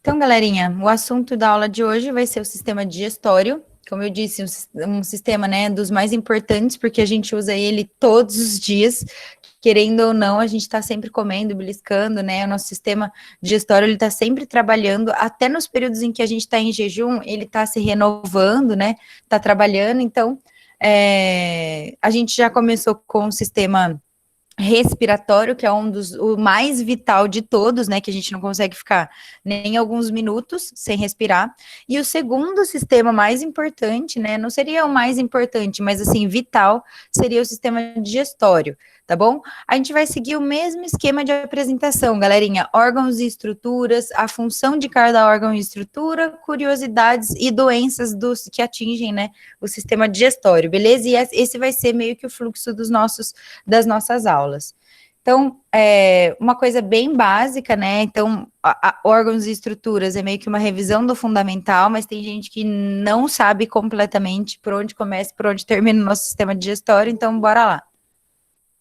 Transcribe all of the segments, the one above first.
Então, galerinha, o assunto da aula de hoje vai ser o sistema digestório. Como eu disse, um sistema, né, dos mais importantes, porque a gente usa ele todos os dias, querendo ou não, a gente está sempre comendo, beliscando, né? O nosso sistema digestório, ele está sempre trabalhando, até nos períodos em que a gente está em jejum, ele está se renovando, né? Está trabalhando. Então, a gente já começou com o sistema respiratório, que é o mais vital de todos, né, que a gente não consegue ficar nem alguns minutos sem respirar. E o segundo sistema mais importante, né, não seria o mais importante, mas assim, vital, seria o sistema digestório, tá bom? A gente vai seguir o mesmo esquema de apresentação, galerinha, órgãos e estruturas, a função de cada órgão e estrutura, curiosidades e doenças que atingem, né, o sistema digestório, beleza? E esse vai ser meio que o fluxo das nossas aulas. Então, uma coisa bem básica, né? Então, órgãos e estruturas é meio que uma revisão do fundamental, mas tem gente que não sabe completamente por onde começa e por onde termina o nosso sistema digestório, então bora lá.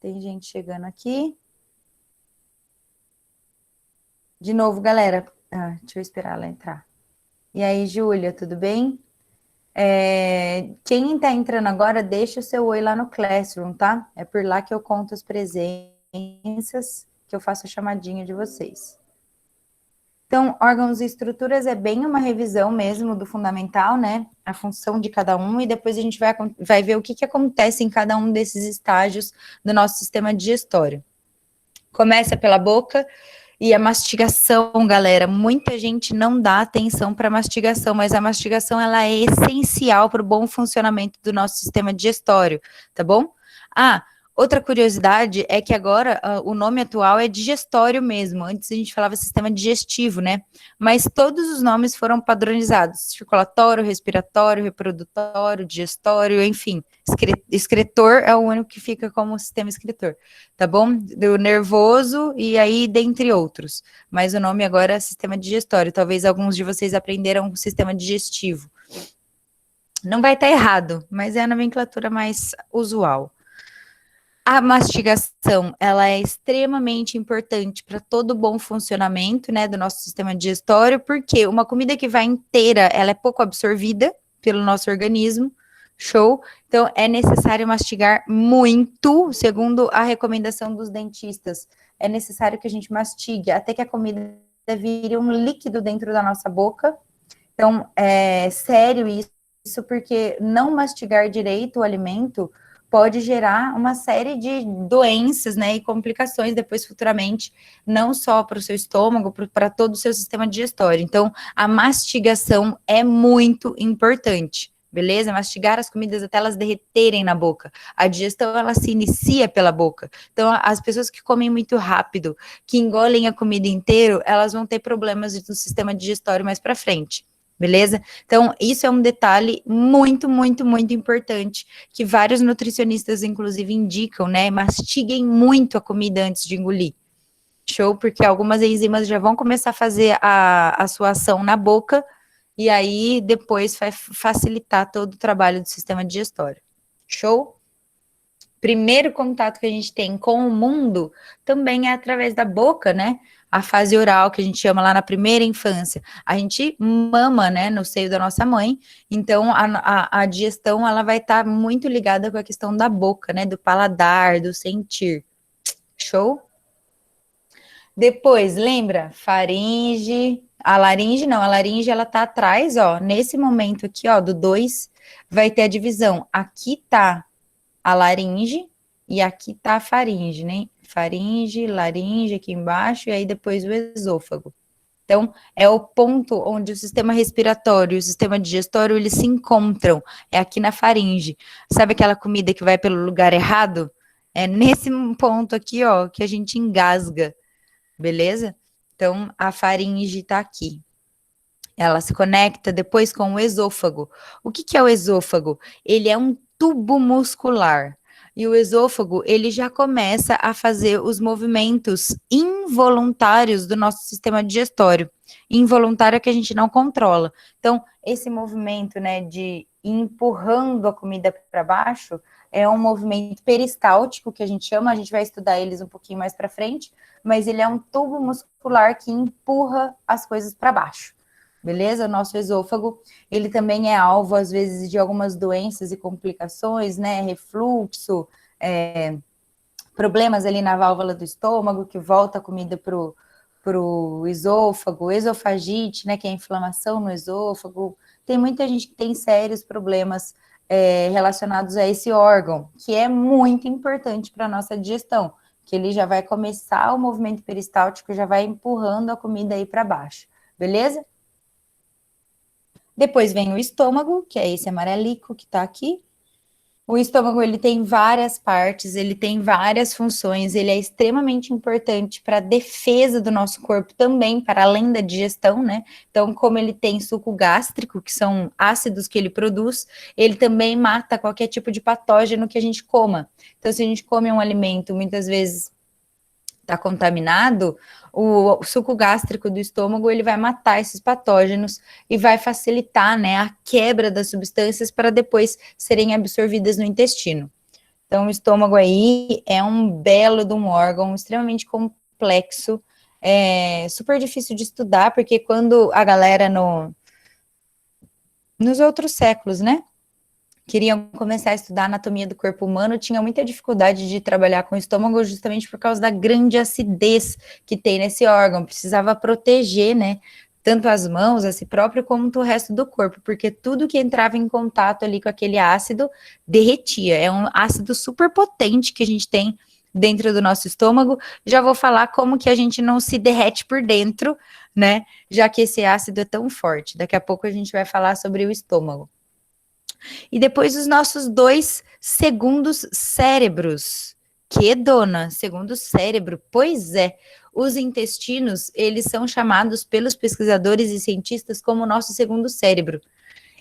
Tem gente chegando aqui. De novo, galera. Deixa eu esperar ela entrar. E aí, Júlia, tudo bem? Quem está entrando agora, deixa o seu oi lá no Classroom, tá? É por lá que eu conto as presenças, que eu faço a chamadinha de vocês. Então, órgãos e estruturas é bem uma revisão mesmo do fundamental, né? A função de cada um, e depois a gente vai ver o que acontece em cada um desses estágios do nosso sistema digestório. Começa pela boca. E a mastigação, galera, muita gente não dá atenção para a mastigação, mas a mastigação ela é essencial para o bom funcionamento do nosso sistema digestório, tá bom? Outra curiosidade é que agora o nome atual é digestório mesmo. Antes a gente falava sistema digestivo, né? Mas todos os nomes foram padronizados: circulatório, respiratório, reprodutório, digestório, enfim. Excretor é o único que fica como sistema excretor, tá bom? Do nervoso e aí dentre outros. Mas o nome agora é sistema digestório. Talvez alguns de vocês aprenderam sistema digestivo. Não vai estar errado, mas é a nomenclatura mais usual. A mastigação, ela é extremamente importante para todo o bom funcionamento, né, do nosso sistema digestório, porque uma comida que vai inteira, ela é pouco absorvida pelo nosso organismo, show? Então, é necessário mastigar muito, segundo a recomendação dos dentistas. É necessário que a gente mastigue até que a comida vire um líquido dentro da nossa boca. Então, é sério isso, porque não mastigar direito o alimento pode gerar uma série de doenças, né, e complicações depois futuramente, não só para o seu estômago, para todo o seu sistema digestório. Então, a mastigação é muito importante, beleza? Mastigar as comidas até elas derreterem na boca. A digestão, ela se inicia pela boca. Então, as pessoas que comem muito rápido, que engolem a comida inteira, elas vão ter problemas no sistema digestório mais para frente. Beleza? Então, isso é um detalhe muito, muito, muito importante, que vários nutricionistas, inclusive, indicam, né? Mastiguem muito a comida antes de engolir. Show? Porque algumas enzimas já vão começar a fazer a sua ação na boca, e aí depois vai facilitar todo o trabalho do sistema digestório. Show? Primeiro contato que a gente tem com o mundo também é através da boca, né? A fase oral, que a gente chama lá na primeira infância. A gente mama, né, no seio da nossa mãe, então a digestão, ela vai estar muito ligada com a questão da boca, né, do paladar, do sentir. Show? Depois, lembra? Faringe, a laringe ela tá atrás, ó, nesse momento aqui, ó, do 2, vai ter a divisão. Aqui tá a laringe e aqui tá a faringe, né? Faringe, laringe aqui embaixo e aí depois o esôfago. Então, é o ponto onde o sistema respiratório e o sistema digestório, eles se encontram, é aqui na faringe. Sabe aquela comida que vai pelo lugar errado? É nesse ponto aqui, ó, que a gente engasga, beleza? Então, a faringe tá aqui. Ela se conecta depois com o esôfago. O que é o esôfago? Ele é um tubo muscular. E o esôfago, ele já começa a fazer os movimentos involuntários do nosso sistema digestório. Involuntário é que a gente não controla. Então, esse movimento, né, de ir empurrando a comida para baixo, é um movimento peristáltico, que a gente chama, a gente vai estudar eles um pouquinho mais para frente, mas ele é um tubo muscular que empurra as coisas para baixo, beleza? O nosso esôfago, ele também é alvo, às vezes, de algumas doenças e complicações, né? Refluxo, problemas ali na válvula do estômago, que volta a comida pro esôfago, esofagite, né, que é a inflamação no esôfago. Tem muita gente que tem sérios problemas relacionados a esse órgão, que é muito importante para a nossa digestão, que ele já vai começar o movimento peristáltico, já vai empurrando a comida aí para baixo, beleza? Depois vem o estômago, que é esse amarelico que está aqui. O estômago, ele tem várias partes, ele tem várias funções, ele é extremamente importante para a defesa do nosso corpo também, para além da digestão, né? Então, como ele tem suco gástrico, que são ácidos que ele produz, ele também mata qualquer tipo de patógeno que a gente coma. Então, se a gente come um alimento, muitas vezes está contaminado, o suco gástrico do estômago, ele vai matar esses patógenos e vai facilitar, né, a quebra das substâncias para depois serem absorvidas no intestino. Então, o estômago aí é um belo de um órgão extremamente complexo, super difícil de estudar, porque quando a galera nos outros séculos, né, queriam começar a estudar anatomia do corpo humano, tinha muita dificuldade de trabalhar com o estômago justamente por causa da grande acidez que tem nesse órgão, precisava proteger, né, tanto as mãos, a si próprio, como o resto do corpo, porque tudo que entrava em contato ali com aquele ácido derretia, é um ácido super potente que a gente tem dentro do nosso estômago. Já vou falar como que a gente não se derrete por dentro, né, já que esse ácido é tão forte. Daqui a pouco a gente vai falar sobre o estômago. E depois os nossos 2 segundos cérebros. Que dona, segundo cérebro? Pois é, os intestinos, eles são chamados pelos pesquisadores e cientistas como o nosso segundo cérebro.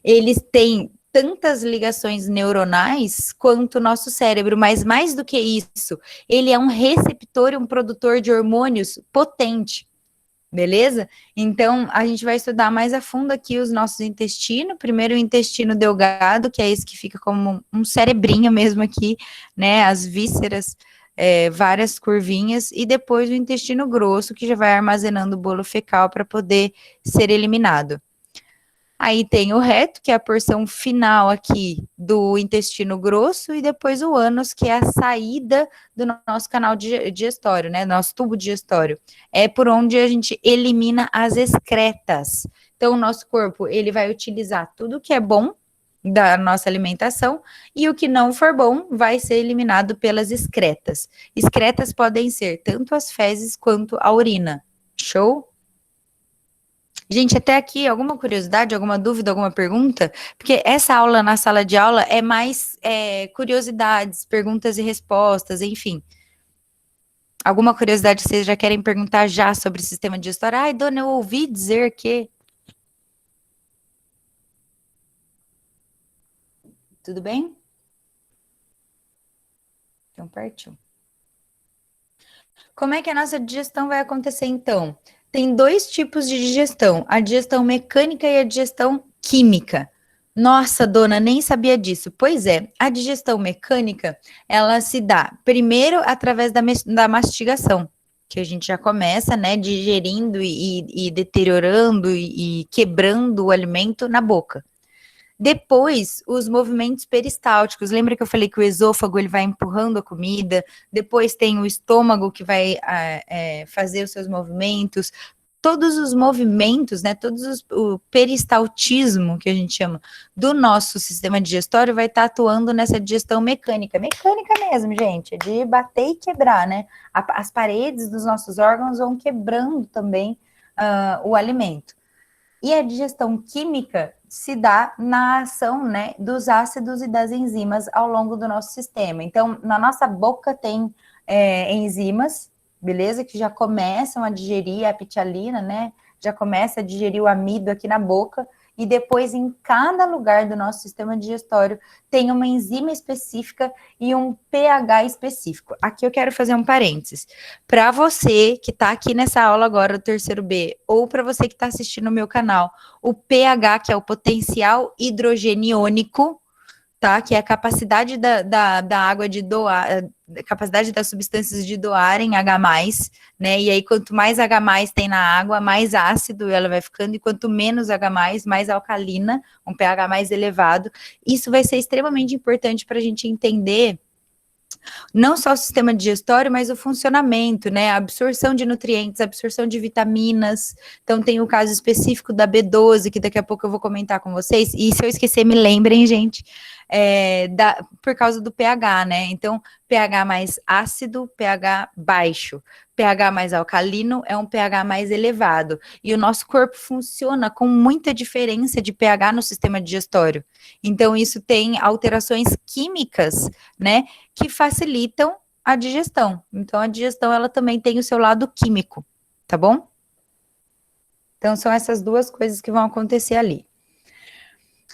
Eles têm tantas ligações neuronais quanto o nosso cérebro, mas mais do que isso, ele é um receptor e um produtor de hormônios potente. Beleza? Então, a gente vai estudar mais a fundo aqui os nossos intestinos. Primeiro, o intestino delgado, que é esse que fica como um cerebrinho mesmo aqui, né? As vísceras, várias curvinhas. E depois o intestino grosso, que já vai armazenando o bolo fecal para poder ser eliminado. Aí tem o reto, que é a porção final aqui do intestino grosso, e depois o ânus, que é a saída do nosso canal digestório, né? Nosso tubo digestório. É por onde a gente elimina as excretas. Então, o nosso corpo, ele vai utilizar tudo que é bom da nossa alimentação, e o que não for bom vai ser eliminado pelas excretas. Excretas podem ser tanto as fezes quanto a urina. Show? Gente, até aqui, alguma curiosidade, alguma dúvida, alguma pergunta? Porque essa aula na sala de aula é mais curiosidades, perguntas e respostas, enfim. Alguma curiosidade que vocês já querem perguntar já sobre o sistema digestório? Ai, dona, eu ouvi dizer que... Tudo bem? Então, partiu. Como é que a nossa digestão vai acontecer, então? Tem 2 tipos de digestão, a digestão mecânica e a digestão química. Nossa, dona, nem sabia disso. Pois é, a digestão mecânica, ela se dá primeiro através da mastigação, que a gente já começa, né, digerindo e deteriorando e quebrando o alimento na boca. Depois, os movimentos peristálticos. Lembra que eu falei que o esôfago ele vai empurrando a comida? Depois tem o estômago que vai fazer os seus movimentos. Todos os movimentos, né? O peristaltismo que a gente chama do nosso sistema digestório vai estar atuando nessa digestão mecânica. Mecânica mesmo, gente, é de bater e quebrar, né? As paredes dos nossos órgãos vão quebrando também o alimento. E a digestão química se dá na ação, né, dos ácidos e das enzimas ao longo do nosso sistema. Então, na nossa boca tem enzimas, beleza? Que já começam a digerir a pitialina, né? Já começa a digerir o amido aqui na boca. E depois, em cada lugar do nosso sistema digestório, tem uma enzima específica e um pH específico. Aqui eu quero fazer um parênteses. Para você que está aqui nessa aula agora do terceiro B, ou para você que está assistindo o meu canal, o pH, que é o potencial hidrogeniônico, tá? Que é a capacidade da água de doar, a capacidade das substâncias de doarem H+, né? E aí, quanto mais H+ tem na água, mais ácido ela vai ficando, e quanto menos H+, mais alcalina, um pH mais elevado. Isso vai ser extremamente importante para a gente entender não só o sistema digestório, mas o funcionamento, né? A absorção de nutrientes, a absorção de vitaminas. Então, tem o caso específico da B12, que daqui a pouco eu vou comentar com vocês. E se eu esquecer, me lembrem, gente, por causa do pH, né? Então, pH mais ácido, pH baixo. pH mais alcalino é um pH mais elevado. E o nosso corpo funciona com muita diferença de pH no sistema digestório. Então, isso tem alterações químicas, né? Que facilitam a digestão. Então, a digestão, ela também tem o seu lado químico, tá bom? Então, são essas duas coisas que vão acontecer ali.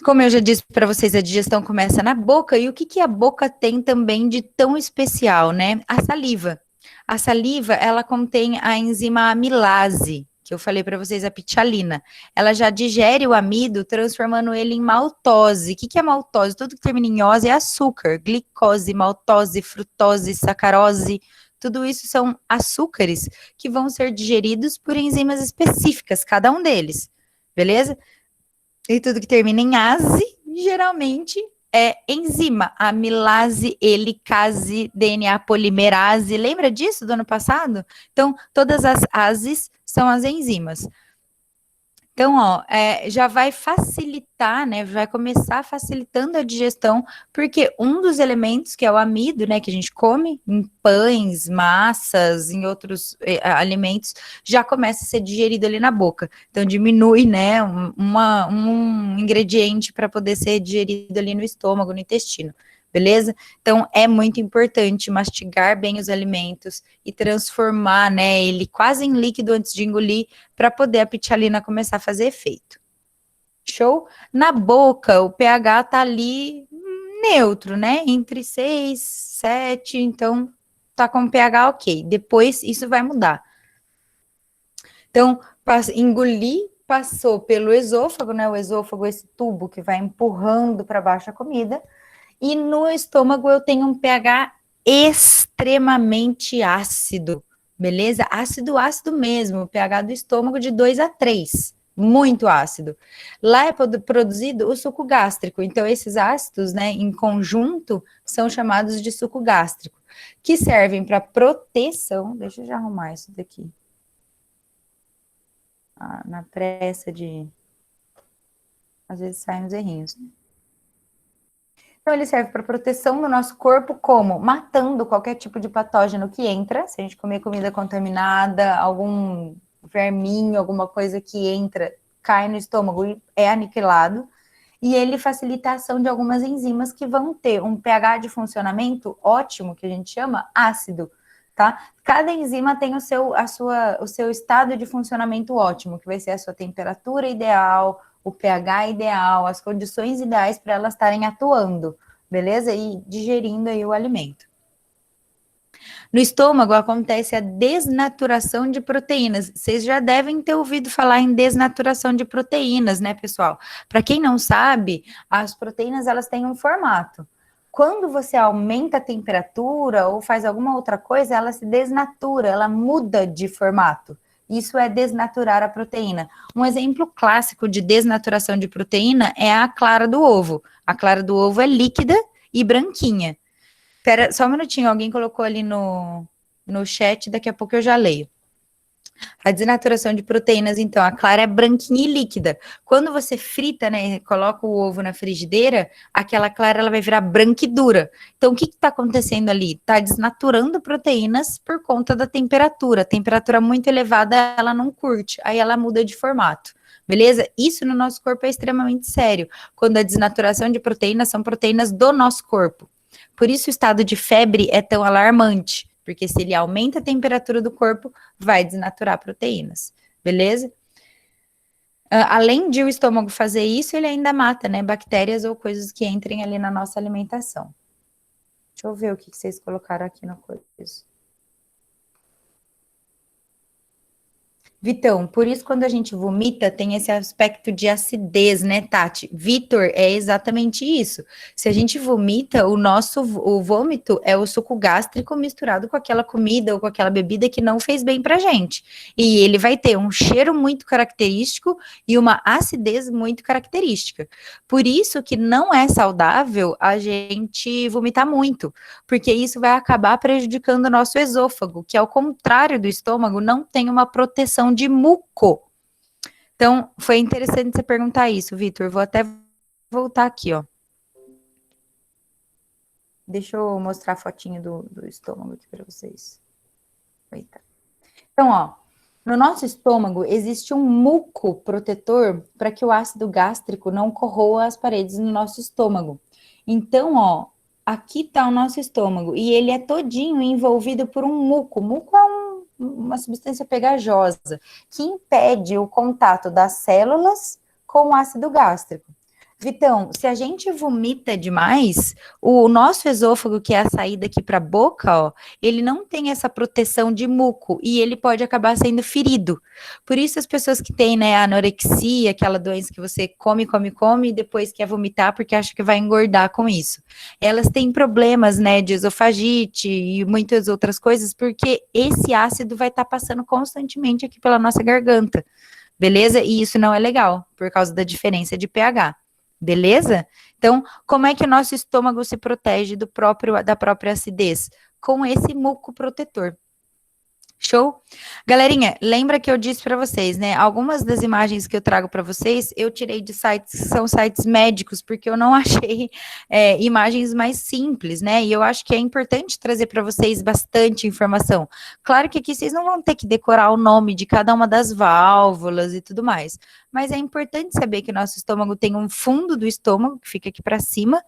Como eu já disse para vocês, a digestão começa na boca, e o que a boca tem também de tão especial, né? A saliva. A saliva, ela contém a enzima amilase, que eu falei para vocês, a pitialina. Ela já digere o amido, transformando ele em maltose. O que é maltose? Tudo que termina em ose é açúcar. Glicose, maltose, frutose, sacarose. Tudo isso são açúcares que vão ser digeridos por enzimas específicas, cada um deles. Beleza? E tudo que termina em ase, geralmente é enzima, amilase, helicase, DNA polimerase. Lembra disso do ano passado? Então, todas as ases são as enzimas. Então, ó, já vai facilitar, né? Vai começar facilitando a digestão, porque um dos elementos, que é o amido, né? Que a gente come em pães, massas, em outros alimentos, já começa a ser digerido ali na boca. Então, diminui, né? Um ingrediente para poder ser digerido ali no estômago, no intestino. Beleza? Então, é muito importante mastigar bem os alimentos e transformar, né, ele quase em líquido antes de engolir, para poder a pitialina começar a fazer efeito. Show? Na boca, o pH tá ali neutro, né? Entre 6, 7, então tá com pH ok. Depois isso vai mudar. Então, engolir, passou pelo esôfago, né? O esôfago, esse tubo que vai empurrando para baixo a comida. E no estômago eu tenho um pH extremamente ácido, beleza? Ácido, ácido mesmo, o pH do estômago de 2 a 3, muito ácido. Lá é produzido o suco gástrico, então esses ácidos, né, em conjunto, são chamados de suco gástrico, que servem para proteção, deixa eu já arrumar isso daqui, na pressa de, às vezes saem uns errinhos, né? Então, ele serve para proteção do nosso corpo, como matando qualquer tipo de patógeno que entra. Se a gente comer comida contaminada, algum verminho, alguma coisa que entra, cai no estômago e é aniquilado. E ele facilita a ação de algumas enzimas que vão ter um pH de funcionamento ótimo, que a gente chama ácido, tá? Cada enzima tem o seu estado de funcionamento ótimo, que vai ser a sua temperatura ideal, o pH ideal, as condições ideais para elas estarem atuando, beleza? E digerindo aí o alimento. No estômago acontece a desnaturação de proteínas. Vocês já devem ter ouvido falar em desnaturação de proteínas, né, pessoal? Para quem não sabe, as proteínas elas têm um formato. Quando você aumenta a temperatura ou faz alguma outra coisa, ela se desnatura, ela muda de formato. Isso é desnaturar a proteína. Um exemplo clássico de desnaturação de proteína é a clara do ovo. A clara do ovo é líquida e branquinha. Espera só um minutinho, alguém colocou ali no chat, daqui a pouco eu já leio. A desnaturação de proteínas, então, a clara é branquinha e líquida. Quando você frita, né, coloca o ovo na frigideira, aquela clara ela vai virar branca e dura. Então, o que está acontecendo ali? Está desnaturando proteínas por conta da temperatura. A temperatura muito elevada, ela não curte, aí ela muda de formato. Beleza? Isso no nosso corpo é extremamente sério. Quando a desnaturação de proteínas são proteínas do nosso corpo. Por isso o estado de febre é tão alarmante, porque se ele aumenta a temperatura do corpo, vai desnaturar proteínas, beleza? Além de o estômago fazer isso, ele ainda mata, né, bactérias ou coisas que entrem ali na nossa alimentação. Deixa eu ver o que vocês colocaram aqui no coisa. Vitão, por isso quando a gente vomita tem esse aspecto de acidez, né, Tati? Vitor, é exatamente isso. Se a gente vomita, o vômito é o suco gástrico misturado com aquela comida ou com aquela bebida que não fez bem pra gente. E ele vai ter um cheiro muito característico e uma acidez muito característica. Por isso que não é saudável a gente vomitar muito, porque isso vai acabar prejudicando o nosso esôfago, que ao contrário do estômago, não tem uma proteção de muco. Então, foi interessante você perguntar isso, Vitor. Vou até voltar aqui, ó. Deixa eu mostrar a fotinho do estômago aqui para vocês. Eita. Então, ó, no nosso estômago existe um muco protetor para que o ácido gástrico não corroa as paredes no nosso estômago. Então, ó, aqui está o nosso estômago e ele é todinho envolvido por um muco. Muco é uma substância pegajosa que impede o contato das células com o ácido gástrico. Vitão, se a gente vomita demais, o nosso esôfago, que é a saída aqui para a boca, ó, ele não tem essa proteção de muco e ele pode acabar sendo ferido. Por isso, as pessoas que têm, né, anorexia, aquela doença que você come e depois quer vomitar porque acha que vai engordar com isso. Elas têm problemas, né, de esofagite e muitas outras coisas, porque esse ácido vai estar passando constantemente aqui pela nossa garganta, beleza? E isso não é legal, por causa da diferença de pH. Beleza? Então, como é que o nosso estômago se protege da própria acidez? Com esse muco protetor. Show? Galerinha, lembra que eu disse para vocês, né? Algumas das imagens que eu trago para vocês, eu tirei de sites que são sites médicos, porque eu não achei imagens mais simples, né? E eu acho que é importante trazer para vocês bastante informação. Claro que aqui vocês não vão ter que decorar o nome de cada uma das válvulas e tudo mais, mas é importante saber que o nosso estômago tem um fundo do estômago, que fica aqui para cima,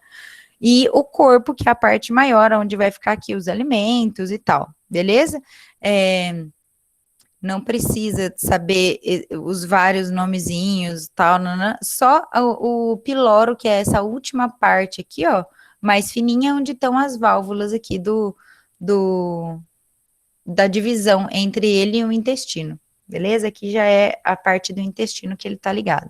e o corpo, que é a parte maior, onde vai ficar aqui os alimentos e tal, beleza? Não precisa saber os vários nomezinhos, tal, só o piloro, que é essa última parte aqui, ó, mais fininha, onde estão as válvulas aqui da divisão entre ele e o intestino, beleza? Aqui já é a parte do intestino que ele tá ligado.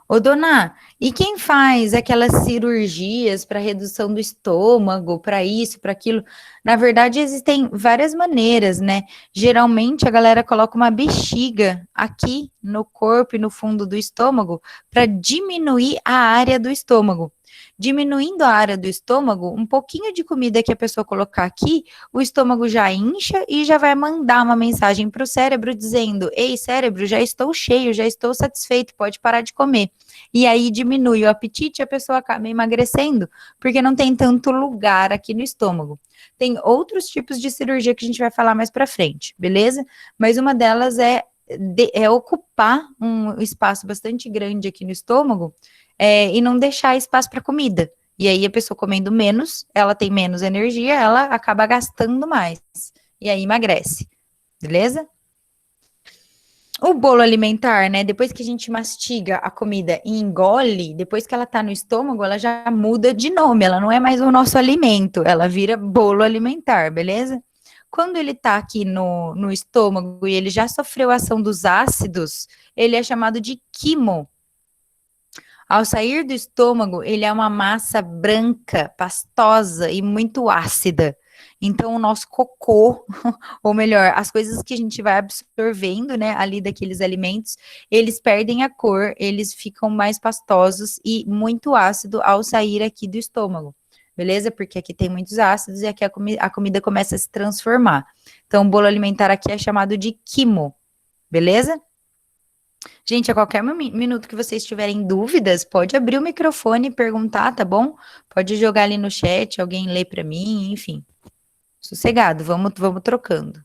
Ô, dona, e quem faz aquelas cirurgias para redução do estômago, para isso, para aquilo? Na verdade, existem várias maneiras, né? Geralmente a galera coloca uma bexiga aqui no corpo e no fundo do estômago para diminuir a área do estômago. Diminuindo a área do estômago, um pouquinho de comida que a pessoa colocar aqui, o estômago já incha e já vai mandar uma mensagem para o cérebro dizendo: ei, cérebro, já estou cheio, já estou satisfeito, pode parar de comer. E aí diminui o apetite e a pessoa acaba emagrecendo, porque não tem tanto lugar aqui no estômago. Tem outros tipos de cirurgia que a gente vai falar mais para frente, beleza? Mas uma delas é ocupar um espaço bastante grande aqui no estômago e não deixar espaço para comida. E aí a pessoa comendo menos, ela tem menos energia, ela acaba gastando mais. E aí emagrece, beleza? O bolo alimentar, né? Depois que a gente mastiga a comida e engole, depois que ela tá no estômago, ela já muda de nome, ela não é mais o nosso alimento, ela vira bolo alimentar, beleza? Quando ele tá aqui no estômago e ele já sofreu a ação dos ácidos, ele é chamado de quimo. Ao sair do estômago, ele é uma massa branca, pastosa e muito ácida. Então, o nosso cocô, ou melhor, as coisas que a gente vai absorvendo, né, ali daqueles alimentos, eles perdem a cor, eles ficam mais pastosos e muito ácido ao sair aqui do estômago, beleza? Porque aqui tem muitos ácidos e aqui a comida começa a se transformar. Então, o bolo alimentar aqui é chamado de quimo, beleza? Gente, a qualquer minuto que vocês tiverem dúvidas, pode abrir o microfone e perguntar, tá bom? Pode jogar ali no chat, alguém lê para mim, enfim. Sossegado, vamos trocando.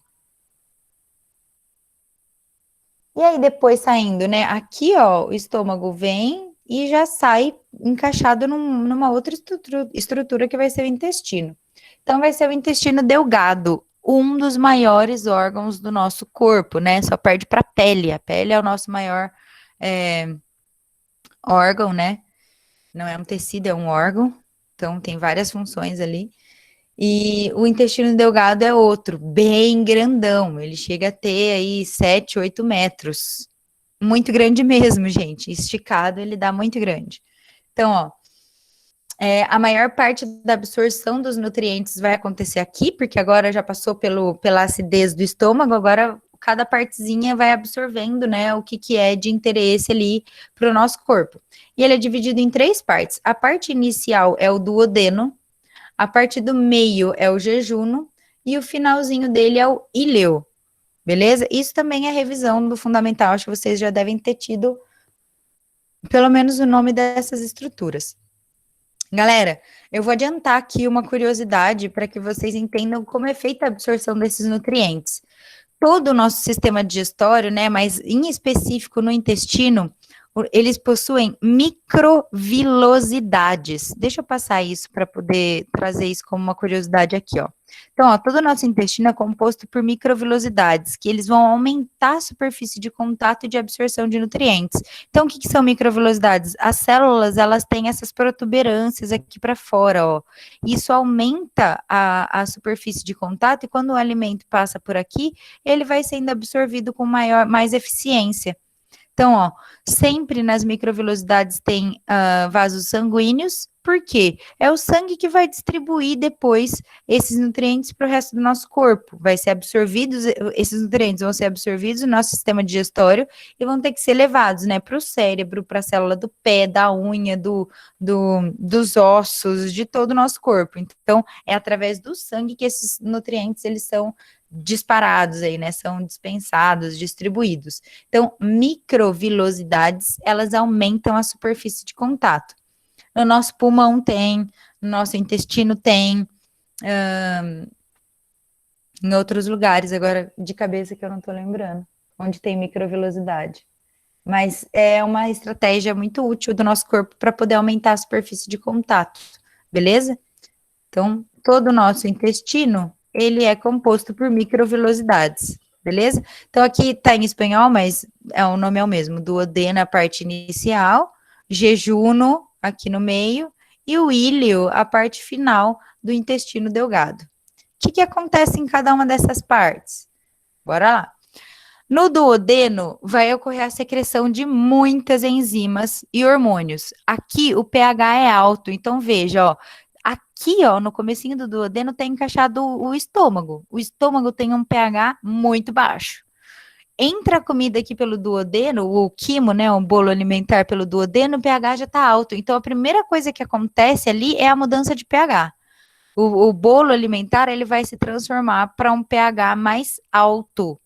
E aí, depois saindo, né? Aqui, ó, o estômago vem e já sai encaixado numa outra estrutura que vai ser o intestino. Então, vai ser o intestino delgado, um dos maiores órgãos do nosso corpo, né? Só perde para a pele. A pele é o nosso maior órgão, né? Não é um tecido, é um órgão. Então, tem várias funções ali. E o intestino delgado é outro, bem grandão. Ele chega a ter aí 7, 8 metros. Muito grande mesmo, gente. Esticado, ele dá muito grande. Então, ó, a maior parte da absorção dos nutrientes vai acontecer aqui, porque agora já passou pela acidez do estômago, agora cada partezinha vai absorvendo, né, o que é de interesse ali para o nosso corpo. E ele é dividido em 3 partes. A parte inicial é o duodeno, a parte do meio é o jejuno e o finalzinho dele é o íleo, beleza? Isso também é revisão do fundamental, acho que vocês já devem ter tido pelo menos o nome dessas estruturas. Galera, eu vou adiantar aqui uma curiosidade para que vocês entendam como é feita a absorção desses nutrientes. Todo o nosso sistema digestório, né, mas em específico no intestino, eles possuem microvilosidades. Deixa eu passar isso para poder trazer isso como uma curiosidade aqui, ó. Então, ó, todo o nosso intestino é composto por microvilosidades, que eles vão aumentar a superfície de contato e de absorção de nutrientes. Então, o que são microvilosidades? As células, elas têm essas protuberâncias aqui para fora, ó. Isso aumenta a superfície de contato e quando o alimento passa por aqui, ele vai sendo absorvido com mais eficiência. Então, ó, sempre nas microvilosidades tem vasos sanguíneos, por quê? É o sangue que vai distribuir depois esses nutrientes para o resto do nosso corpo. Vai ser absorvidos, esses nutrientes vão ser absorvidos no nosso sistema digestório e vão ter que ser levados, né, para o cérebro, para a célula do pé, da unha, dos ossos, de todo o nosso corpo. Então, é através do sangue que esses nutrientes, eles são disparados aí, né, são dispensados, distribuídos. Então, microvilosidades, elas aumentam a superfície de contato. No nosso pulmão tem, no nosso intestino tem, em outros lugares, agora de cabeça que eu não tô lembrando, onde tem microvilosidade. Mas é uma estratégia muito útil do nosso corpo para poder aumentar a superfície de contato, beleza? Então, todo o nosso intestino, ele é composto por microvilosidades, beleza? Então, aqui tá em espanhol, mas o nome é o mesmo, duodeno, a parte inicial, jejuno, aqui no meio, e o íleo, a parte final do intestino delgado. O que acontece em cada uma dessas partes? Bora lá. No duodeno, vai ocorrer a secreção de muitas enzimas e hormônios. Aqui, o pH é alto, então veja, ó, aqui, ó, no comecinho do duodeno tem encaixado o estômago. O estômago tem um pH muito baixo. Entra a comida aqui pelo duodeno, o quimo, né, um bolo alimentar pelo duodeno, o pH já está alto. Então, a primeira coisa que acontece ali é a mudança de pH. O bolo alimentar, ele vai se transformar para um pH mais alto.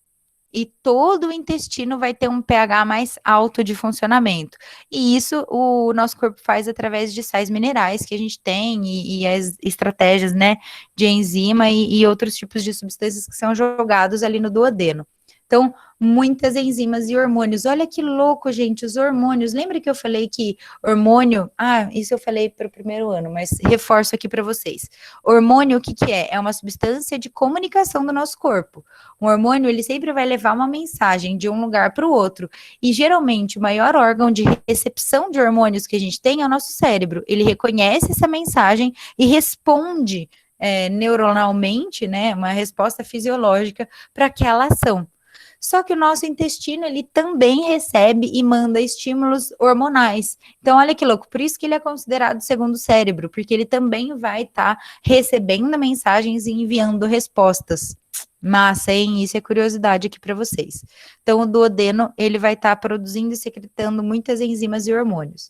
E todo o intestino vai ter um pH mais alto de funcionamento. E isso o nosso corpo faz através de sais minerais que a gente tem e as estratégias, né, de enzima e outros tipos de substâncias que são jogados ali no duodeno. Então, muitas enzimas e hormônios. Olha que louco, gente, os hormônios. Lembra que eu falei que hormônio... isso eu falei para o primeiro ano, mas reforço aqui para vocês. Hormônio, o que é? É uma substância de comunicação do nosso corpo. Um hormônio, ele sempre vai levar uma mensagem de um lugar para o outro. E, geralmente, o maior órgão de recepção de hormônios que a gente tem é o nosso cérebro. Ele reconhece essa mensagem e responde neuronalmente, né, uma resposta fisiológica para aquela ação. Só que o nosso intestino, ele também recebe e manda estímulos hormonais. Então, olha que louco, por isso que ele é considerado segundo cérebro, porque ele também vai estar recebendo mensagens e enviando respostas. Massa, hein? Isso é curiosidade aqui para vocês. Então, o duodeno, ele vai estar produzindo e secretando muitas enzimas e hormônios.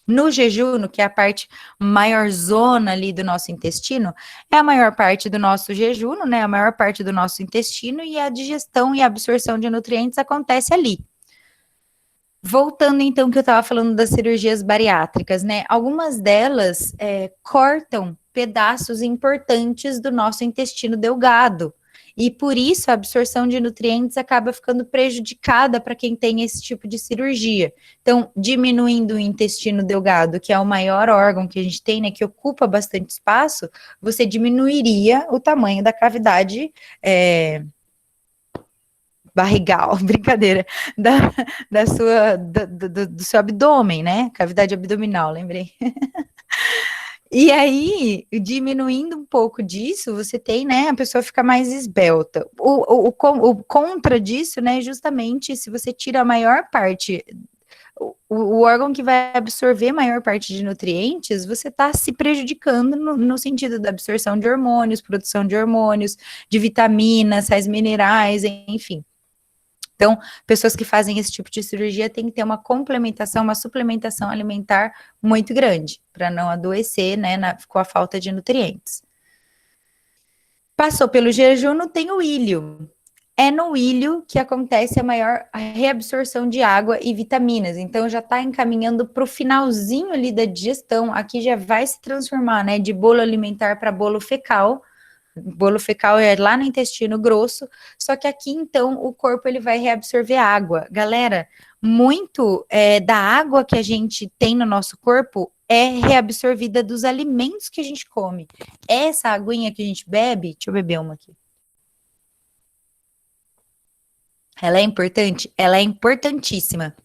No jejuno, que é a parte maior zona ali do nosso intestino, é a maior parte do nosso jejuno, né? A maior parte do nosso intestino e a digestão e a absorção de nutrientes acontece ali. Voltando então que eu estava falando das cirurgias bariátricas, né? Algumas delas cortam pedaços importantes do nosso intestino delgado. E por isso a absorção de nutrientes acaba ficando prejudicada para quem tem esse tipo de cirurgia. Então, diminuindo o intestino delgado, que é o maior órgão que a gente tem, né, que ocupa bastante espaço, você diminuiria o tamanho da cavidade barrigal, brincadeira, do seu abdômen, né? Cavidade abdominal, lembrei. E aí, diminuindo um pouco disso, você tem, né, a pessoa fica mais esbelta. O contra disso, né, justamente se você tira a maior parte, o órgão que vai absorver a maior parte de nutrientes, você está se prejudicando no sentido da absorção de hormônios, produção de hormônios, de vitaminas, sais minerais, enfim. Então, pessoas que fazem esse tipo de cirurgia têm que ter uma complementação, uma suplementação alimentar muito grande, para não adoecer, né, com a falta de nutrientes. Passou pelo jejum, não tem o ilho. É no ilho que acontece a maior reabsorção de água e vitaminas. Então, já está encaminhando para o finalzinho ali da digestão. Aqui já vai se transformar, né, de bolo alimentar para bolo fecal. Bolo fecal é lá no intestino grosso, só que aqui então o corpo ele vai reabsorver água. Galera, muito da água que a gente tem no nosso corpo é reabsorvida dos alimentos que a gente come. Essa aguinha que a gente bebe, deixa eu beber uma aqui. Ela é importante? Ela é importantíssima.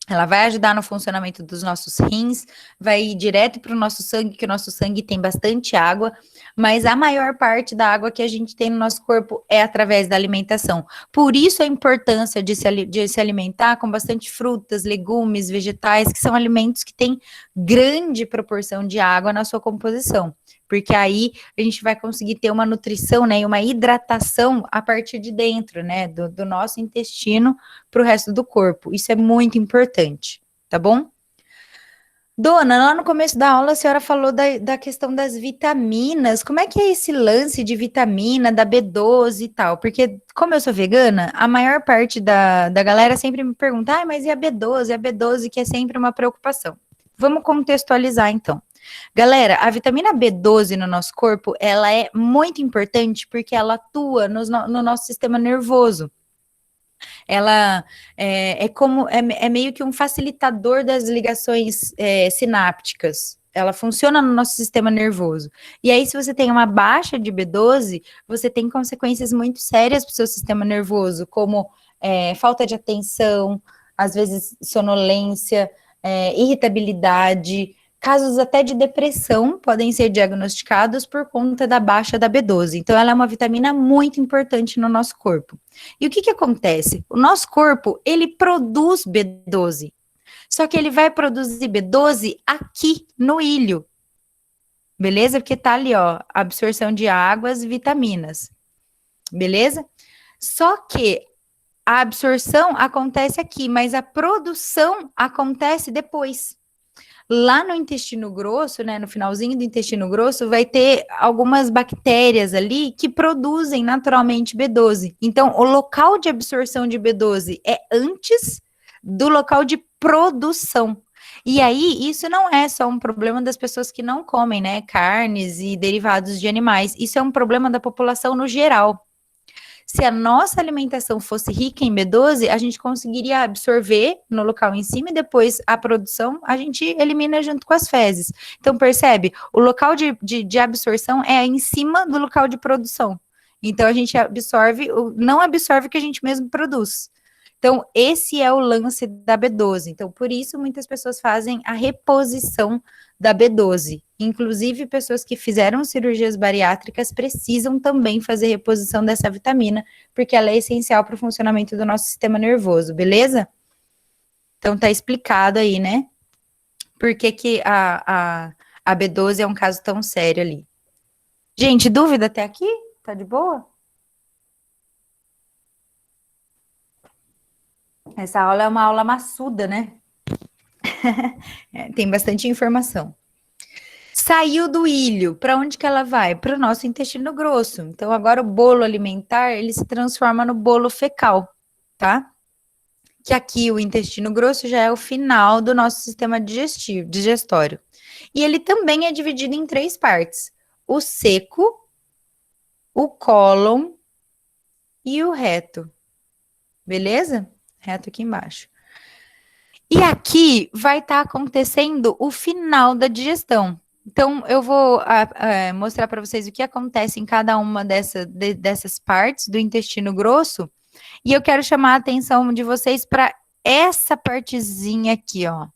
Ela vai ajudar no funcionamento dos nossos rins, vai ir direto para o nosso sangue, que o nosso sangue tem bastante água, mas a maior parte da água que a gente tem no nosso corpo é através da alimentação. Por isso a importância de se alimentar com bastante frutas, legumes, vegetais, que são alimentos que têm grande proporção de água na sua composição. Porque aí a gente vai conseguir ter uma nutrição, né, e uma hidratação a partir de dentro, né, do nosso intestino para o resto do corpo. Isso é muito importante, tá bom? Dona, lá no começo da aula a senhora falou da questão das vitaminas. Como é que é esse lance de vitamina, da B12 e tal? Porque, como eu sou vegana, a maior parte da galera sempre me pergunta, mas e a B12? A B12 que é sempre uma preocupação. Vamos contextualizar, então. Galera, a vitamina B12 no nosso corpo, ela é muito importante porque ela atua no nosso sistema nervoso. Ela é meio que um facilitador das ligações sinápticas. Ela funciona no nosso sistema nervoso. E aí, se você tem uma baixa de B12, você tem consequências muito sérias para o seu sistema nervoso, como falta de atenção, às vezes sonolência, irritabilidade, casos até de depressão podem ser diagnosticados por conta da baixa da B12. Então, ela é uma vitamina muito importante no nosso corpo. E o que acontece? O nosso corpo, ele produz B12, só que ele vai produzir B12 aqui no ilho, beleza? Porque tá ali, ó, absorção de águas e vitaminas, beleza? Só que a absorção acontece aqui, mas a produção acontece depois. Lá no intestino grosso, né, no finalzinho do intestino grosso, vai ter algumas bactérias ali que produzem naturalmente B12. Então, o local de absorção de B12 é antes do local de produção. E aí, isso não é só um problema das pessoas que não comem, né, carnes e derivados de animais. Isso é um problema da população no geral. Se a nossa alimentação fosse rica em B12, a gente conseguiria absorver no local em cima e depois a produção a gente elimina junto com as fezes. Então, percebe? O local de absorção é em cima do local de produção. Então, a gente absorve, não absorve o que a gente mesmo produz. Então, esse é o lance da B12. Então, por isso, muitas pessoas fazem a reposição da B12. Inclusive, pessoas que fizeram cirurgias bariátricas precisam também fazer reposição dessa vitamina, porque ela é essencial para o funcionamento do nosso sistema nervoso, beleza? Então, tá explicado aí, né? Por que a B12 é um caso tão sério ali. Gente, dúvida até aqui? Tá de boa? Essa aula é uma aula maçuda, né? Tem bastante informação. Saiu do ilho, para onde que ela vai? Para o nosso intestino grosso. Então, agora o bolo alimentar, ele se transforma no bolo fecal, tá? Que aqui o intestino grosso já é o final do nosso sistema digestivo, digestório. E ele também é dividido em 3 partes: o seco, o cólon e o reto. Beleza? Reto aqui embaixo. E aqui vai estar acontecendo o final da digestão. Então, eu vou mostrar para vocês o que acontece em cada uma dessas partes do intestino grosso. E eu quero chamar a atenção de vocês para essa partezinha aqui, ó.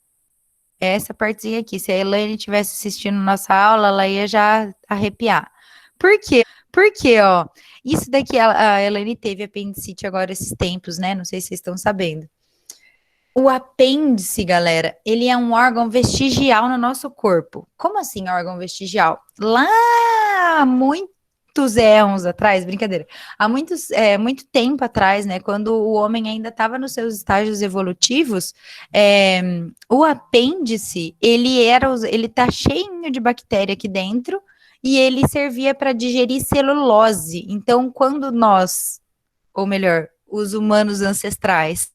Essa partezinha aqui. Se a Elaine estivesse assistindo nossa aula, ela ia já arrepiar. Por quê? Porque, ó, isso daqui a Elaine teve apendicite agora esses tempos, né? Não sei se vocês estão sabendo. O apêndice, galera, ele é um órgão vestigial no nosso corpo. Como assim órgão vestigial? Lá há muitos éons atrás, brincadeira, há muito tempo atrás, né, quando o homem ainda estava nos seus estágios evolutivos, o apêndice, ele tá cheinho de bactéria aqui dentro e ele servia para digerir celulose. Então, quando nós, ou melhor, os humanos ancestrais,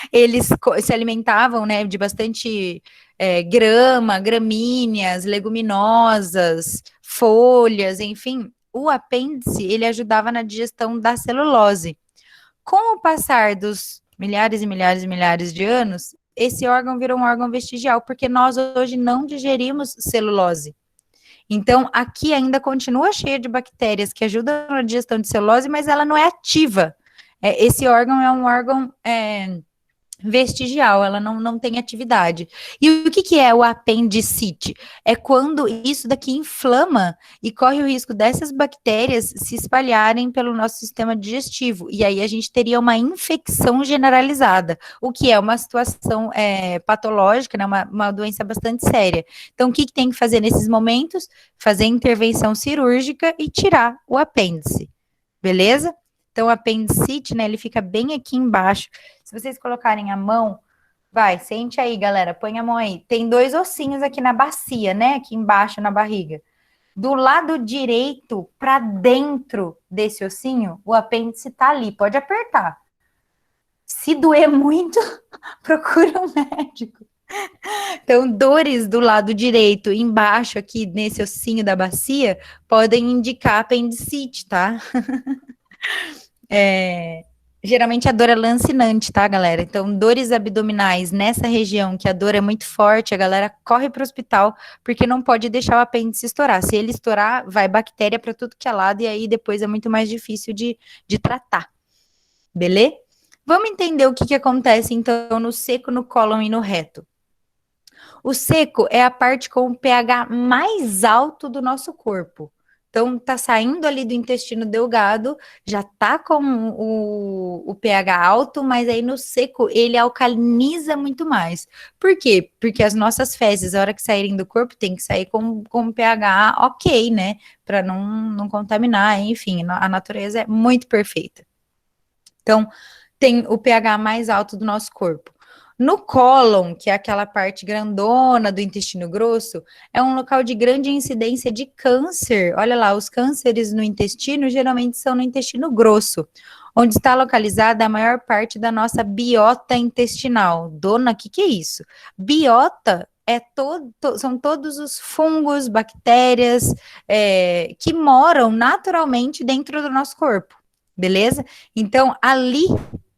eles se alimentavam, né, de bastante grama, gramíneas, leguminosas, folhas, enfim. O apêndice, ele ajudava na digestão da celulose. Com o passar dos milhares e milhares e milhares de anos, esse órgão virou um órgão vestigial, porque nós hoje não digerimos celulose. Então, aqui ainda continua cheia de bactérias que ajudam na digestão de celulose, mas ela não é ativa. Esse órgão é um órgão vestigial, ela não tem atividade. E o que é o apendicite? É quando isso daqui inflama e corre o risco dessas bactérias se espalharem pelo nosso sistema digestivo. E aí a gente teria uma infecção generalizada, o que é uma situação patológica, né, uma doença bastante séria. Então, o que tem que fazer nesses momentos? Fazer intervenção cirúrgica e tirar o apêndice. Beleza? Então, o apendicite, né, ele fica bem aqui embaixo. Se vocês colocarem a mão, vai, sente aí, galera, põe a mão aí. Tem 2 ossinhos aqui na bacia, né, aqui embaixo na barriga. Do lado direito, para dentro desse ossinho, o apêndice tá ali, pode apertar. Se doer muito, procura um médico. Então, dores do lado direito, embaixo aqui nesse ossinho da bacia, podem indicar apendicite, tá? Geralmente a dor é lancinante, tá, galera? Então, dores abdominais nessa região, que a dor é muito forte, a galera corre para o hospital, porque não pode deixar o apêndice estourar. Se ele estourar, vai bactéria para tudo que é lado, e aí depois é muito mais difícil de tratar. Beleza? Vamos entender o que acontece, então, no seco, no cólon e no reto. O seco é a parte com o pH mais alto do nosso corpo. Então, tá saindo ali do intestino delgado, já tá com o pH alto, mas aí no seco ele alcaliniza muito mais. Por quê? Porque as nossas fezes, a hora que saírem do corpo, tem que sair com pH ok, né? Para não contaminar, enfim, a natureza é muito perfeita. Então, tem o pH mais alto do nosso corpo. No cólon, que é aquela parte grandona do intestino grosso, é um local de grande incidência de câncer. Olha lá, os cânceres no intestino geralmente são no intestino grosso, onde está localizada a maior parte da nossa biota intestinal. Dona, o que é isso? Biota são todos os fungos, bactérias que moram naturalmente dentro do nosso corpo, beleza? Então, ali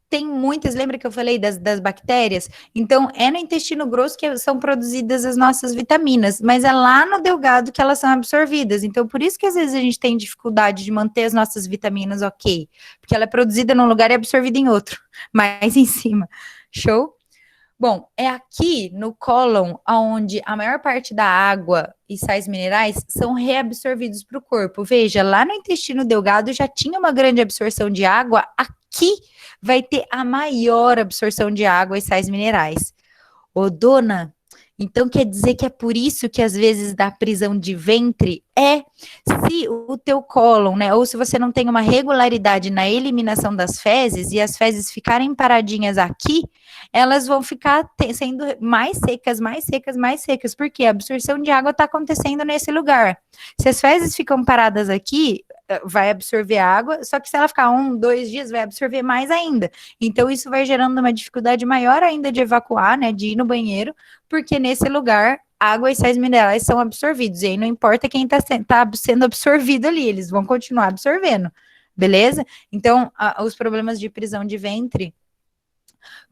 tem muitas, lembra que eu falei das bactérias? Então, é no intestino grosso que são produzidas as nossas vitaminas, mas é lá no delgado que elas são absorvidas. Então, por isso que às vezes a gente tem dificuldade de manter as nossas vitaminas ok, porque ela é produzida num lugar e absorvida em outro, mais em cima. Show? Bom, é aqui no cólon onde a maior parte da água e sais minerais são reabsorvidos para o corpo. Veja, lá no intestino delgado já tinha uma grande absorção de água, aqui vai ter a maior absorção de água e sais minerais. Ô, dona, então quer dizer que é por isso que às vezes dá prisão de ventre? Se o teu cólon, né, ou se você não tem uma regularidade na eliminação das fezes e as fezes ficarem paradinhas aqui, elas vão ficar sendo mais secas, mais secas, mais secas, porque a absorção de água está acontecendo nesse lugar. Se as fezes ficam paradas aqui, vai absorver água, só que se ela ficar 1, 2 dias, vai absorver mais ainda. Então, isso vai gerando uma dificuldade maior ainda de evacuar, né, de ir no banheiro, porque nesse lugar, água e sais minerais são absorvidos, e aí não importa quem está sendo absorvido ali, eles vão continuar absorvendo, beleza? Então, os problemas de prisão de ventre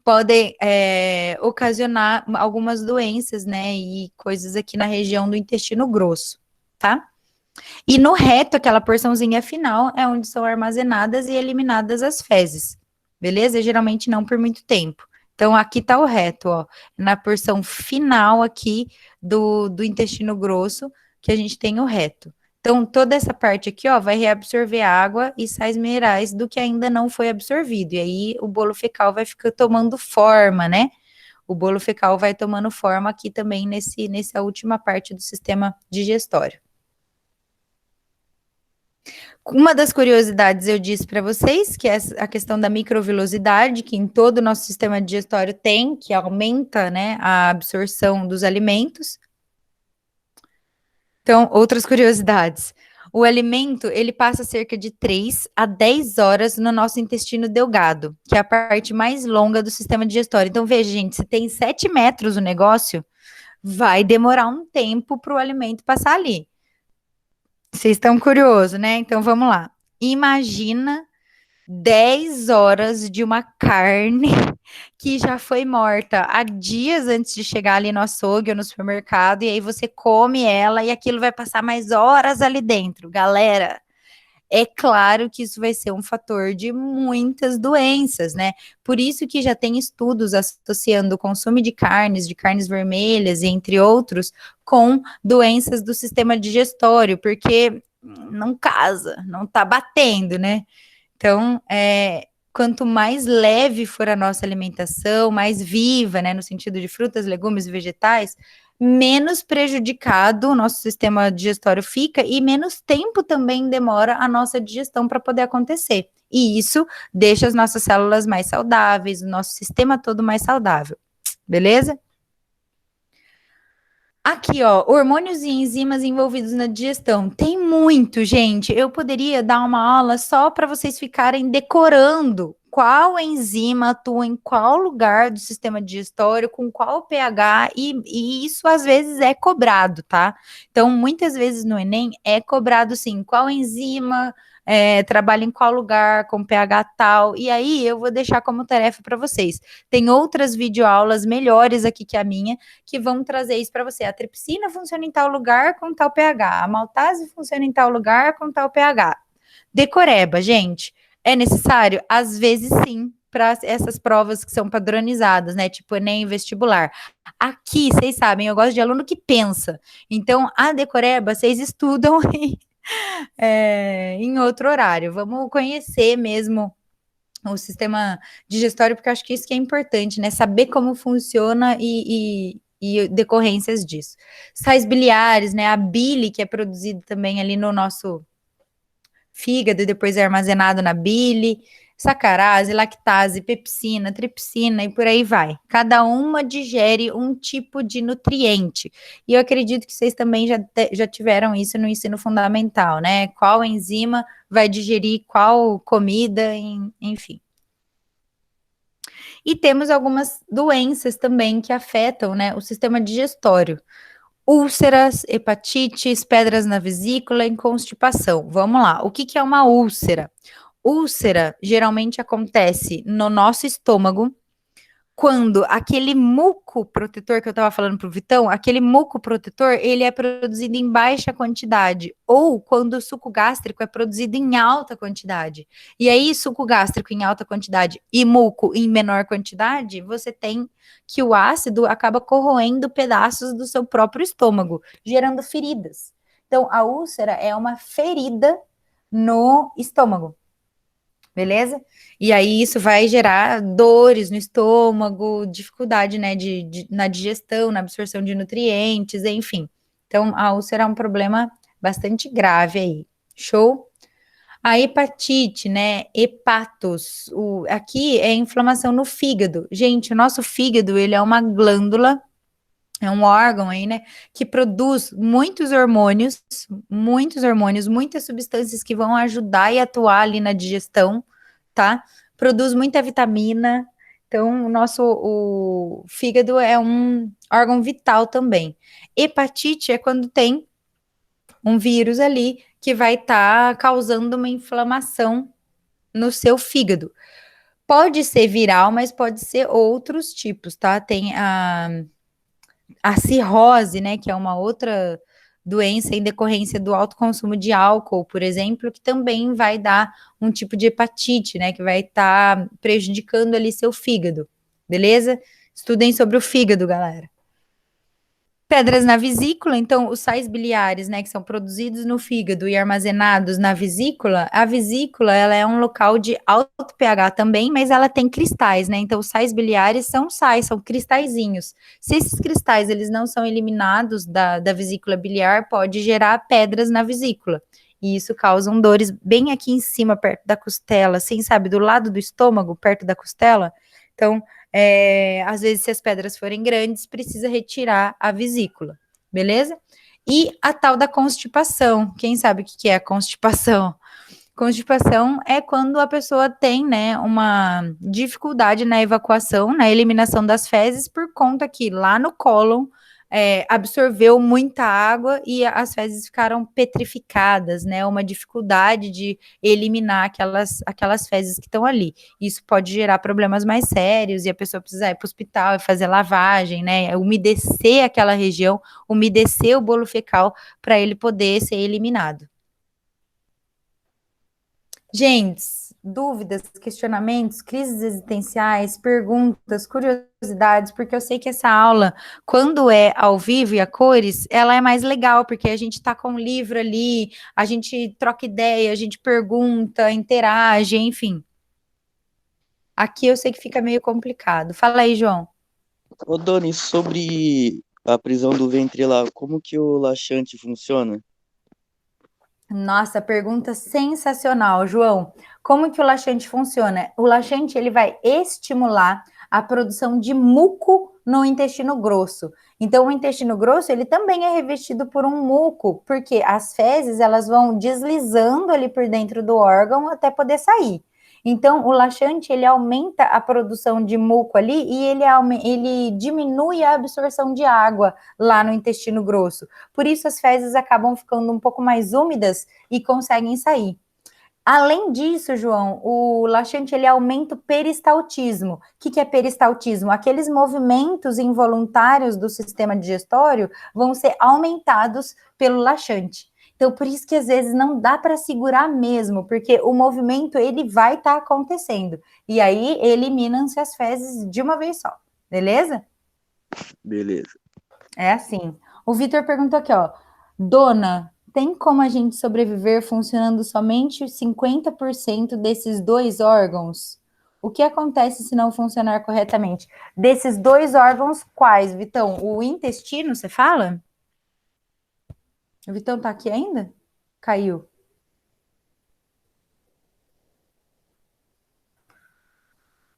podem ocasionar algumas doenças, né, e coisas aqui na região do intestino grosso, tá? E no reto, aquela porçãozinha final, é onde são armazenadas e eliminadas as fezes, beleza? Geralmente não por muito tempo. Então, aqui está o reto, ó, na porção final aqui do intestino grosso, que a gente tem o reto. Então, toda essa parte aqui, ó, vai reabsorver água e sais minerais do que ainda não foi absorvido. E aí, o bolo fecal vai ficar tomando forma, né? O bolo fecal vai tomando forma aqui também nessa última parte do sistema digestório. Uma das curiosidades eu disse para vocês, que é a questão da microvilosidade, que em todo o nosso sistema digestório tem, que aumenta, né, a absorção dos alimentos. Então, outras curiosidades. O alimento, ele passa cerca de 3 a 10 horas no nosso intestino delgado, que é a parte mais longa do sistema digestório. Então, veja, gente, se tem 7 metros o negócio, vai demorar um tempo para o alimento passar ali. Vocês estão curiosos, né? Então, vamos lá. Imagina 10 horas de uma carne que já foi morta há dias antes de chegar ali no açougue ou no supermercado, e aí você come ela e aquilo vai passar mais horas ali dentro. Galera, é claro que isso vai ser um fator de muitas doenças, né? Por isso que já tem estudos associando o consumo de carnes vermelhas, entre outros, com doenças do sistema digestório, porque não casa, não tá batendo, né? Então, quanto mais leve for a nossa alimentação, mais viva, né, no sentido de frutas, legumes e vegetais, menos prejudicado o nosso sistema digestório fica e menos tempo também demora a nossa digestão para poder acontecer. E isso deixa as nossas células mais saudáveis, o nosso sistema todo mais saudável. Beleza? Aqui, ó, hormônios e enzimas envolvidos na digestão. Tem muito, gente. Eu poderia dar uma aula só para vocês ficarem decorando qual enzima atua em qual lugar do sistema digestório, com qual pH, e isso às vezes é cobrado, tá? Então, muitas vezes no Enem é cobrado, sim, qual enzima trabalha em qual lugar, com pH tal, e aí eu vou deixar como tarefa para vocês. Tem outras videoaulas melhores aqui que a minha, que vão trazer isso para você. A tripsina funciona em tal lugar com tal pH, a maltase funciona em tal lugar com tal pH. Decoreba, gente, é necessário? Às vezes sim, para essas provas que são padronizadas, né? Tipo Enem e vestibular. Aqui, vocês sabem, eu gosto de aluno que pensa. Então, a decoreba, vocês estudam em outro horário. Vamos conhecer mesmo o sistema digestório, porque eu acho que isso que é importante, né? Saber como funciona e decorrências disso. Sais biliares, né? A bile que é produzida também ali no nosso fígado e depois é armazenado na bile, sacarase, lactase, pepsina, tripsina e por aí vai. Cada uma digere um tipo de nutriente. E eu acredito que vocês também já tiveram isso no ensino fundamental, né? Qual enzima vai digerir qual comida, enfim. E temos algumas doenças também que afetam, né, o sistema digestório. Úlceras, hepatites, pedras na vesícula e constipação. Vamos lá, o que é uma úlcera? Úlcera geralmente acontece no nosso estômago, quando aquele muco protetor que eu estava falando para o Vitão, aquele muco protetor, ele é produzido em baixa quantidade, ou quando o suco gástrico é produzido em alta quantidade. E aí, suco gástrico em alta quantidade e muco em menor quantidade, você tem que o ácido acaba corroendo pedaços do seu próprio estômago, gerando feridas. Então, a úlcera é uma ferida no estômago. Beleza? E aí isso vai gerar dores no estômago, dificuldade, né, na digestão, na absorção de nutrientes, enfim. Então, a úlcera é um problema bastante grave aí. Show? A hepatite, né, hepatos, aqui é inflamação no fígado. Gente, o nosso fígado, ele é uma glândula, é um órgão aí, né, que produz muitas substâncias que vão ajudar e atuar ali na digestão, tá? Produz muita vitamina. Então, o fígado é um órgão vital também. Hepatite é quando tem um vírus ali que vai estar causando uma inflamação no seu fígado. Pode ser viral, mas pode ser outros tipos, tá? Tem a cirrose, né, que é uma outra doença em decorrência do alto consumo de álcool, por exemplo, que também vai dar um tipo de hepatite, né, que vai estar prejudicando ali seu fígado. beleza? Estudem sobre o fígado, galera. Pedras na vesícula, então os sais biliares, né, que são produzidos no fígado e armazenados na vesícula, a vesícula, ela é um local de alto pH também, mas ela tem cristais, né, então os sais biliares são sais, são cristalzinhos. Se esses cristais, eles não são eliminados da vesícula biliar, pode gerar pedras na vesícula, e isso causa dores bem aqui em cima, perto da costela, assim, sabe, do lado do estômago, perto da costela, então às vezes, se as pedras forem grandes, precisa retirar a vesícula, beleza? E a tal da constipação. Quem sabe o que é a constipação? Constipação é quando a pessoa tem, né, uma dificuldade na evacuação, na eliminação das fezes, por conta que lá no cólon absorveu muita água e as fezes ficaram petrificadas, né? Uma dificuldade de eliminar aquelas fezes que estão ali. Isso pode gerar problemas mais sérios e a pessoa precisa ir para o hospital e fazer lavagem, né? Umedecer aquela região, umedecer o bolo fecal para ele poder ser eliminado. Gente, dúvidas, questionamentos, crises existenciais, perguntas, curiosidades, porque eu sei que essa aula, quando é ao vivo e a cores, ela é mais legal, porque a gente tá com um livro ali, a gente troca ideia, a gente pergunta, interage, enfim. Aqui eu sei que fica meio complicado. Fala aí, João. Ô, Doni, sobre a prisão do ventre lá, como que o laxante funciona? Nossa, pergunta sensacional, João. Como que o laxante funciona? O laxante ele vai estimular a produção de muco no intestino grosso. Então, o intestino grosso ele também é revestido por um muco, porque as fezes elas vão deslizando ali por dentro do órgão até poder sair. Então, o laxante ele aumenta a produção de muco ali e ele diminui a absorção de água lá no intestino grosso. Por isso, as fezes acabam ficando um pouco mais úmidas e conseguem sair. Além disso, João, o laxante ele aumenta o peristaltismo. O que é peristaltismo? Aqueles movimentos involuntários do sistema digestório vão ser aumentados pelo laxante. Então, por isso que às vezes não dá para segurar mesmo, porque o movimento ele vai estar acontecendo. E aí eliminam-se as fezes de uma vez só. Beleza? Beleza. É assim. O Vitor perguntou aqui, ó. Dona, tem como a gente sobreviver funcionando somente 50% desses dois órgãos? O que acontece se não funcionar corretamente? Desses dois órgãos, quais, Vitão? O intestino, você fala? O Vitão tá aqui ainda? Caiu.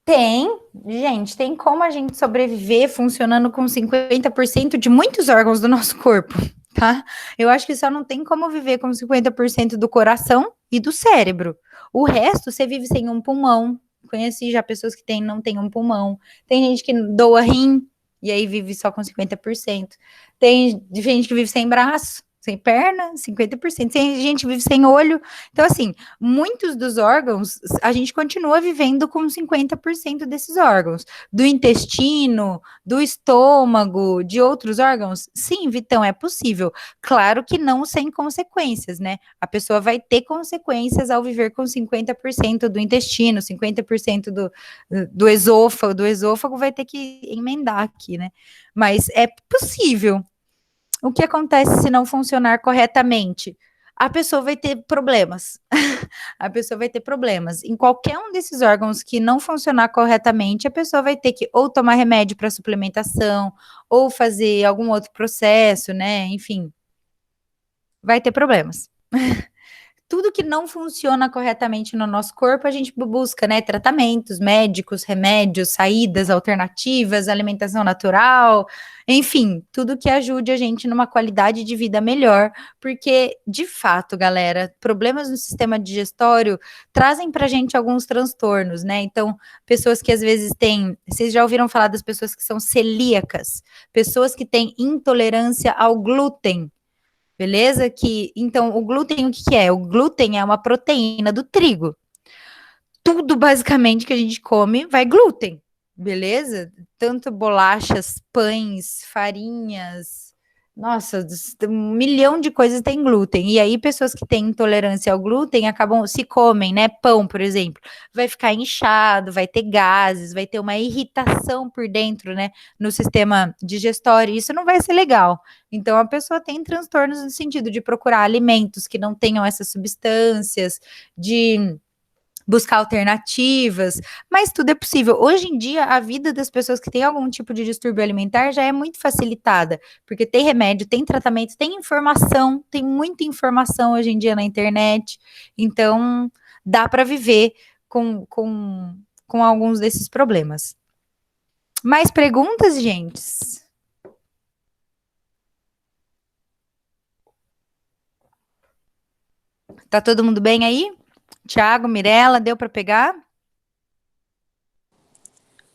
Tem, gente, tem como a gente sobreviver funcionando com 50% de muitos órgãos do nosso corpo, tá? Eu acho que só não tem como viver com 50% do coração e do cérebro. O resto, você vive sem um pulmão. Conheci já pessoas que não têm um pulmão. Tem gente que doa rim e aí vive só com 50%. Tem gente que vive sem braço, sem perna, 50%. Tem gente que vive sem olho. Então, assim, muitos dos órgãos, a gente continua vivendo com 50% desses órgãos. Do intestino, do estômago, de outros órgãos? Sim, Vitão, é possível. Claro que não sem consequências, né? A pessoa vai ter consequências ao viver com 50% do intestino, 50% do esôfago. Do esôfago vai ter que emendar aqui, né? Mas é possível. O que acontece se não funcionar corretamente? A pessoa vai ter problemas. A pessoa vai ter problemas. Em qualquer um desses órgãos que não funcionar corretamente, a pessoa vai ter que ou tomar remédio para suplementação, ou fazer algum outro processo, né? Enfim, vai ter problemas. Tudo que não funciona corretamente no nosso corpo, a gente busca, né, tratamentos médicos, remédios, saídas alternativas, alimentação natural, enfim, tudo que ajude a gente numa qualidade de vida melhor, porque, de fato, galera, problemas no sistema digestório trazem pra gente alguns transtornos, né? Então, pessoas que às vezes têm, vocês já ouviram falar das pessoas que são celíacas, pessoas que têm intolerância ao glúten, beleza? Então, o glúten, o que é? O glúten é uma proteína do trigo. Tudo basicamente que a gente come vai glúten, beleza? Tanto bolachas, pães, farinhas, Nossa, um milhão de coisas tem glúten. E aí, pessoas que têm intolerância ao glúten acabam, se comem, né? Pão, por exemplo, vai ficar inchado, vai ter gases, vai ter uma irritação por dentro, né? No sistema digestório. Isso não vai ser legal. Então, a pessoa tem transtornos no sentido de procurar alimentos que não tenham essas substâncias, de buscar alternativas, mas tudo é possível. Hoje em dia, a vida das pessoas que têm algum tipo de distúrbio alimentar já é muito facilitada, porque tem remédio, tem tratamento, tem informação, tem muita informação hoje em dia na internet, então dá para viver com alguns desses problemas. Mais perguntas, gente? Tá todo mundo bem aí? Tiago, Mirella, deu para pegar?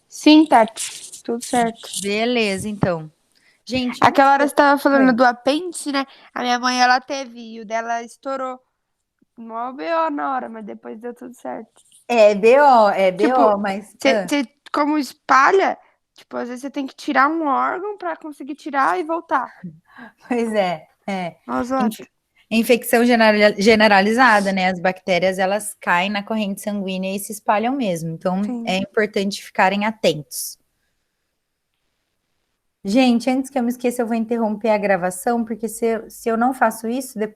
Sim, Tati, tudo certo. Beleza, então. Gente, Aquela hora você tava falando Oi. do apêndice, né? A minha mãe, ela teve, e o dela estourou. Mó BO na hora, mas depois deu tudo certo. É Tipo, BO, mas. você como espalha, tipo, às vezes você tem que tirar um órgão pra conseguir tirar e voltar. Pois é. Nossa, Infecção generalizada, né? As bactérias elas caem na corrente sanguínea e se espalham mesmo. Então sim. é importante ficarem atentos. Gente, antes que eu me esqueça, eu vou interromper a gravação, porque se eu não faço isso, depois